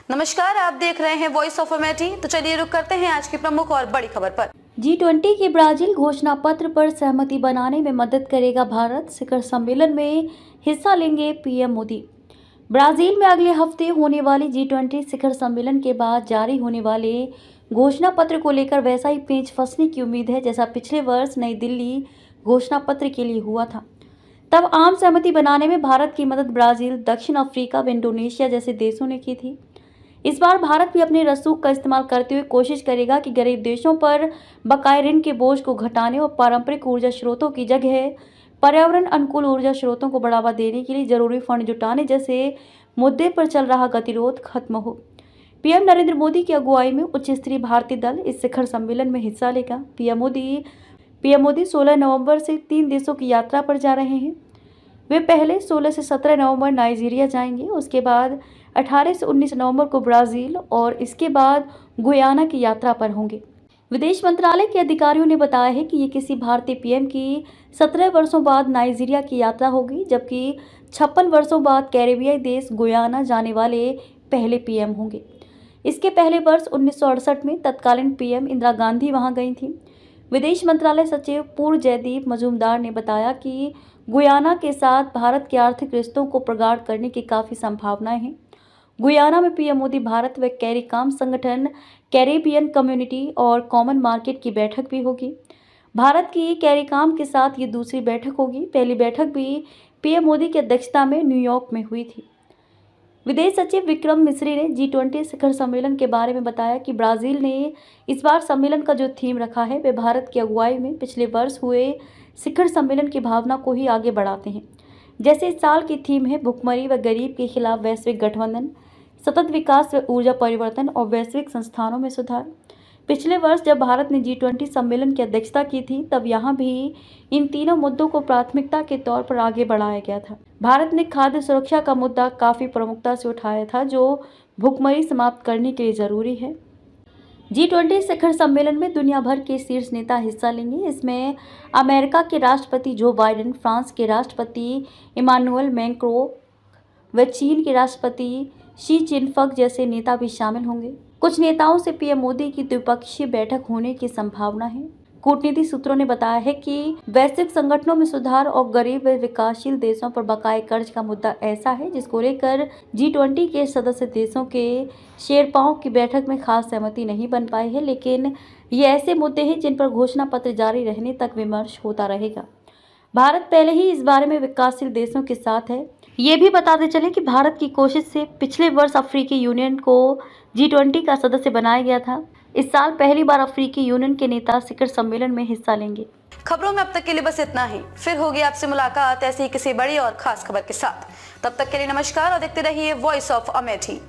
नमस्कार, आप देख रहे हैं वॉइस ऑफ अमेठी। तो चलिए रुक करते हैं आज की प्रमुख और बड़ी खबर पर। G20 के ब्राजील घोषणा पत्र पर सहमति बनाने में मदद करेगा भारत, शिखर सम्मेलन में हिस्सा लेंगे पीएम मोदी। ब्राजील में अगले हफ्ते होने वाली G20 शिखर सम्मेलन के बाद जारी होने वाले घोषणा पत्र को लेकर वैसा ही पेंच फंसने की उम्मीद है जैसा पिछले वर्ष नई दिल्ली घोषणा पत्र के लिए हुआ था। तब आम सहमति बनाने में भारत की मदद ब्राजील, दक्षिण अफ्रीका व इंडोनेशिया जैसे देशों ने की थी। इस बार भारत भी अपने रसूख का इस्तेमाल करते हुए कोशिश करेगा कि गरीब देशों पर बकाये ऋण के बोझ को घटाने और पारंपरिक ऊर्जा स्रोतों की जगह पर्यावरण अनुकूल ऊर्जा स्रोतों को बढ़ावा देने के लिए जरूरी फंड जुटाने जैसे मुद्दे पर चल रहा गतिरोध खत्म हो। पीएम नरेंद्र मोदी की अगुवाई में उच्च स्तरीय भारतीय दल इस शिखर सम्मेलन में हिस्सा लेगा। पीएम मोदी 16 नवंबर से 3 देशों की यात्रा पर जा रहे हैं। वे पहले 16 से 17 नवंबर नाइजीरिया जाएंगे, उसके बाद 18 से 19 नवंबर को ब्राज़ील और इसके बाद गुयाना की यात्रा पर होंगे। विदेश मंत्रालय के अधिकारियों ने बताया है कि ये किसी भारतीय पीएम की 17 वर्षों बाद नाइजीरिया की यात्रा होगी, जबकि 56 वर्षों बाद कैरेबियाई देश गुयाना जाने वाले पहले पीएम होंगे। इसके पहले वर्ष 1968 में तत्कालीन पीएम इंदिरा गांधी वहां गई थी। विदेश मंत्रालय सचिव पूर्व जयदीप मजूमदार ने बताया कि गुयाना के साथ भारत के आर्थिक रिश्तों को प्रगाढ़ करने की काफ़ी संभावनाएं हैं। गुयाना में पीएम मोदी भारत व कैरिकॉम संगठन, कैरेबियन कम्युनिटी और कॉमन मार्केट की बैठक भी होगी। भारत की कैरिकॉम के साथ ये दूसरी बैठक होगी। पहली बैठक भी पीएम मोदी की अध्यक्षता में न्यूयॉर्क में हुई थी। विदेश सचिव विक्रम मिस्री ने G20 शिखर सम्मेलन के बारे में बताया कि ब्राज़ील ने इस बार सम्मेलन का जो थीम रखा है वे भारत की अगुवाई में पिछले वर्ष हुए शिखर सम्मेलन की भावना को ही आगे बढ़ाते हैं। जैसे इस साल की थीम है भुखमरी व गरीब के खिलाफ वैश्विक गठबंधन, सतत विकास व ऊर्जा परिवर्तन और वैश्विक संस्थानों में सुधार। पिछले वर्ष जब भारत ने G20 सम्मेलन की अध्यक्षता की थी तब यहाँ भी इन तीनों मुद्दों को प्राथमिकता के तौर पर आगे बढ़ाया गया था। भारत ने खाद्य सुरक्षा का मुद्दा काफ़ी प्रमुखता से उठाया था, जो भुखमरी समाप्त करने के लिए ज़रूरी है। G20 शिखर सम्मेलन में दुनिया भर के शीर्ष नेता हिस्सा लेंगे। इसमें अमेरिका के राष्ट्रपति जो बाइडेन, फ्रांस के राष्ट्रपति इमानुएल मैक्रों व चीन के राष्ट्रपति शी जिनफिंग जैसे नेता भी शामिल होंगे। कुछ नेताओं से पीएम मोदी की द्विपक्षीय बैठक होने की संभावना है। कूटनीतिक सूत्रों ने बताया है कि वैश्विक संगठनों में सुधार और गरीब व विकासशील देशों पर बकाये कर्ज का मुद्दा ऐसा है जिसको लेकर G20 के सदस्य देशों के शेरपाओं की बैठक में खास सहमति नहीं बन पाई है, लेकिन ये ऐसे मुद्दे हैं जिन पर घोषणा पत्र जारी रहने तक विमर्श होता रहेगा। भारत पहले ही इस बारे में विकासशील देशों के साथ है। ये भी बताते चले कि भारत की कोशिश से पिछले वर्ष अफ्रीकी यूनियन को G20 का सदस्य बनाया गया था। इस साल पहली बार अफ्रीकी यूनियन के नेता शिखर सम्मेलन में हिस्सा लेंगे। खबरों में अब तक के लिए बस इतना ही। फिर होगी आपसे मुलाकात ऐसी ही किसी बड़ी और खास खबर के साथ। तब तक के लिए नमस्कार और देखते रहिए वॉइस ऑफ अमेठी।